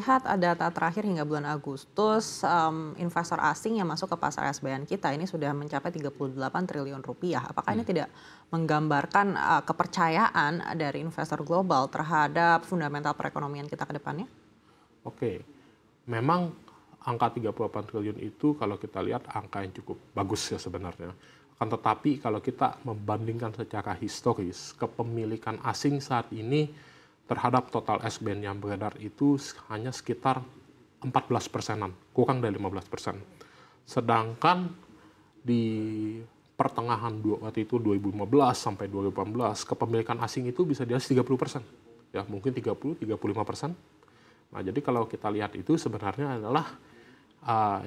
melihat data terakhir hingga bulan Agustus, investor asing yang masuk ke pasar SBN kita ini sudah mencapai 38 triliun rupiah. Apakah ini tidak menggambarkan kepercayaan dari investor global terhadap fundamental perekonomian kita ke depannya? Oke, memang angka 38 triliun itu kalau kita lihat angka yang cukup bagus ya sebenarnya. Akan tetapi kalau kita membandingkan secara historis, kepemilikan asing saat ini terhadap total SBN yang beredar itu hanya sekitar 14%-an, kurang dari 15%. Sedangkan di pertengahan waktu itu 2015 sampai 2018, kepemilikan asing itu bisa di atas 30%. Ya, mungkin 30-35%. Nah, jadi kalau kita lihat itu sebenarnya adalah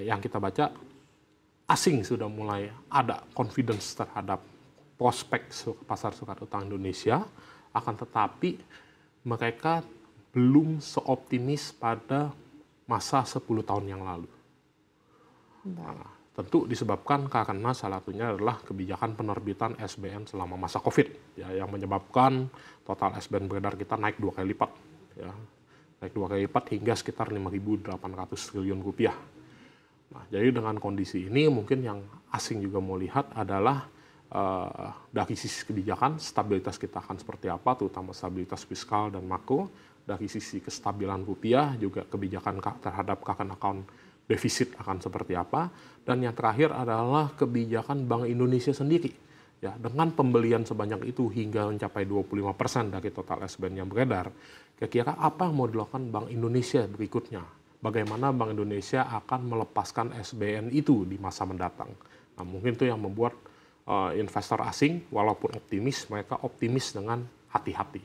yang kita baca, asing sudah mulai ada confidence terhadap prospek pasar surat utang Indonesia, akan tetapi mereka belum seoptimis pada masa 10 tahun yang lalu. Nah, tentu disebabkan karena salah satunya adalah kebijakan penerbitan SBN selama masa COVID, ya, yang menyebabkan total SBN beredar kita naik 2 kali lipat, ya, naik 2 kali lipat hingga sekitar 5.800 triliun rupiah. Nah, jadi dengan kondisi ini mungkin yang asing juga mau lihat adalah dari sisi kebijakan, stabilitas kita akan seperti apa, terutama stabilitas fiskal dan makro. Dari sisi kestabilan rupiah, juga kebijakan terhadap current account defisit akan seperti apa. Dan yang terakhir adalah kebijakan Bank Indonesia sendiri. Ya, dengan pembelian sebanyak itu hingga mencapai 25% dari total SBN yang beredar, kira-kira apa yang mau dilakukan Bank Indonesia berikutnya? Bagaimana Bank Indonesia akan melepaskan SBN itu di masa mendatang? Nah, mungkin itu yang membuat investor asing, walaupun optimis, mereka optimis dengan hati-hati.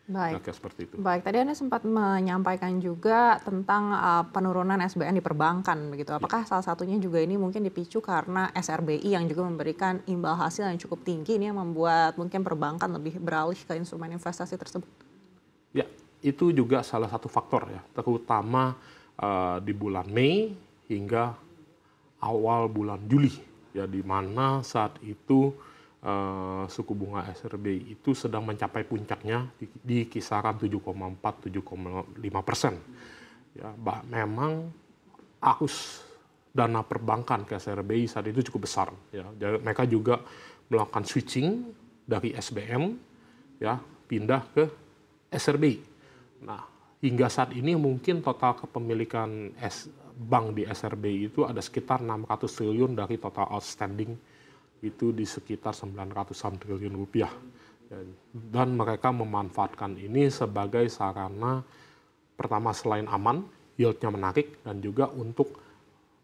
Baik. Kayak seperti itu. Baik, tadi Anda sempat menyampaikan juga tentang penurunan SBN di perbankan, begitu. Apakah salah satunya juga ini mungkin dipicu karena SRBI yang juga memberikan imbal hasil yang cukup tinggi, ini yang membuat mungkin perbankan lebih beralih ke instrumen investasi tersebut? Ya, itu juga salah satu faktor ya, terutama di bulan Mei hingga awal bulan Juli. Ya, di mana saat itu suku bunga SRBI itu sedang mencapai puncaknya di kisaran 7,4-7,5%. Ya, memang arus dana perbankan ke SRBI saat itu cukup besar. Ya, jadi mereka juga melakukan switching dari SBN, ya, pindah ke SRBI. Nah, hingga saat ini mungkin total kepemilikan bank di SRBI itu ada sekitar 600 triliun dari total outstanding itu di sekitar 900-an triliun rupiah. Dan mereka memanfaatkan ini sebagai sarana pertama selain aman, yieldnya menarik, dan juga untuk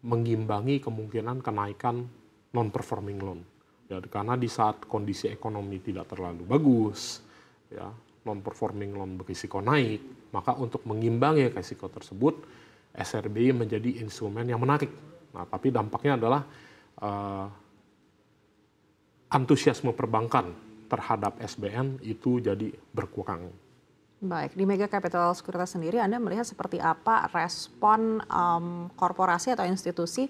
mengimbangi kemungkinan kenaikan non-performing loan. Ya, karena di saat kondisi ekonomi tidak terlalu bagus, ya, non-performing loan berisiko naik, maka untuk mengimbangi risiko tersebut, SRBI menjadi instrumen yang menarik. Nah, tapi dampaknya adalah antusiasme perbankan terhadap SBN itu jadi berkurang. Baik, di Mega Capital Securities sendiri Anda melihat seperti apa respon korporasi atau institusi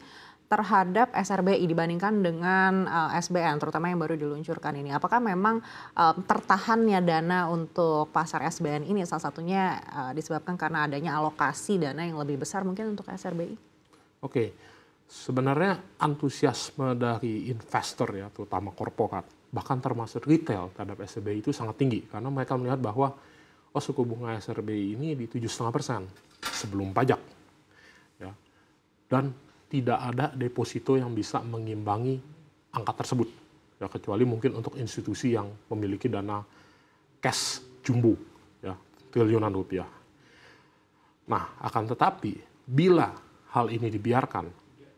terhadap SRBI dibandingkan dengan SBN, terutama yang baru diluncurkan ini. Apakah memang tertahannya dana untuk pasar SBN ini salah satunya disebabkan karena adanya alokasi dana yang lebih besar mungkin untuk SRBI? Oke, sebenarnya antusiasme dari investor ya, terutama korporat, bahkan termasuk retail terhadap SRBI itu sangat tinggi. Karena mereka melihat bahwa suku bunga SRBI ini di 7,5% sebelum pajak. Ya. Dan tidak ada deposito yang bisa mengimbangi angka tersebut. Ya, kecuali mungkin untuk institusi yang memiliki dana cash jumbo, ya, triliunan rupiah. Nah, akan tetapi bila hal ini dibiarkan,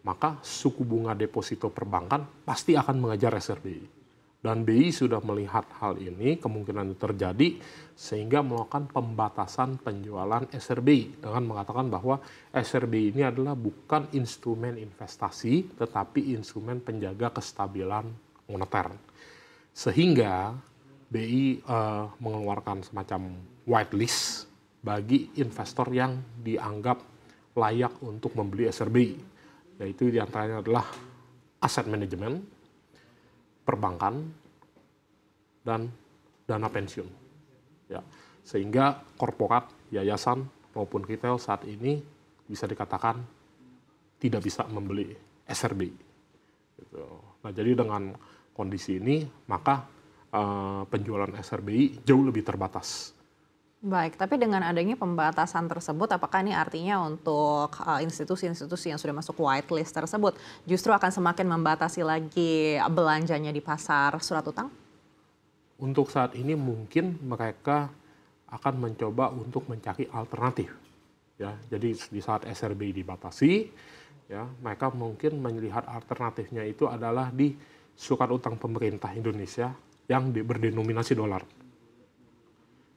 maka suku bunga deposito perbankan pasti akan mengejar SRBI. Dan BI sudah melihat hal ini, kemungkinan itu terjadi, sehingga melakukan pembatasan penjualan SRBI dengan mengatakan bahwa SRBI ini adalah bukan instrumen investasi, tetapi instrumen penjaga kestabilan moneter. Sehingga BI mengeluarkan semacam whitelist bagi investor yang dianggap layak untuk membeli SRBI. Yaitu diantaranya adalah aset manajemen, perbankan, dan dana pensiun. Ya, sehingga korporat, yayasan, maupun retail saat ini bisa dikatakan tidak bisa membeli SRBI. Gitu. Nah, jadi dengan kondisi ini, maka penjualan SRBI jauh lebih terbatas. Baik, tapi dengan adanya pembatasan tersebut, apakah ini artinya untuk institusi-institusi yang sudah masuk whitelist tersebut justru akan semakin membatasi lagi belanjanya di pasar surat utang? Untuk saat ini mungkin mereka akan mencoba untuk mencari alternatif. Ya, jadi di saat SRBI dibatasi, ya, mereka mungkin melihat alternatifnya itu adalah di surat utang pemerintah Indonesia yang berdenominasi dolar.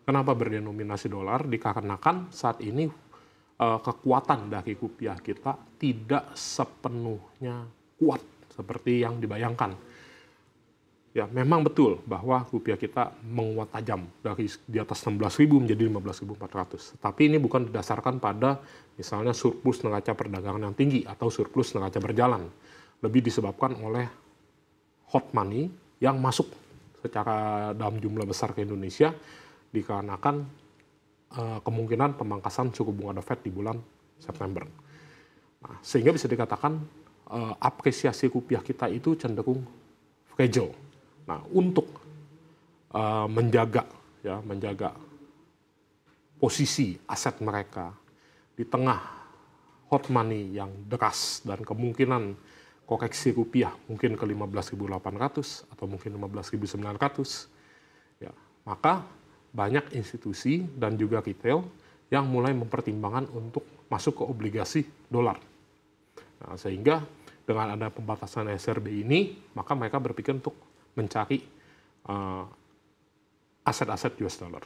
Kenapa berdenominasi dolar? Dikarenakan saat ini kekuatan dari rupiah kita tidak sepenuhnya kuat seperti yang dibayangkan. Ya, memang betul bahwa rupiah kita menguat tajam dari di atas 16.000 menjadi 15.400. Tapi ini bukan didasarkan pada misalnya surplus neraca perdagangan yang tinggi atau surplus neraca berjalan. Lebih disebabkan oleh hot money yang masuk secara dalam jumlah besar ke Indonesia dikarenakan kemungkinan pemangkasan suku bunga The Fed di bulan September. Nah, sehingga bisa dikatakan apresiasi rupiah kita itu cenderung fragile. Nah, untuk menjaga posisi aset mereka di tengah hot money yang deras dan kemungkinan koreksi rupiah mungkin ke 15.800 atau mungkin 15.900, ya, maka banyak institusi dan juga retail yang mulai mempertimbangkan untuk masuk ke obligasi dolar. Nah, sehingga dengan ada pembatasan SRB ini, maka mereka berpikir untuk mencari aset-aset US dollar.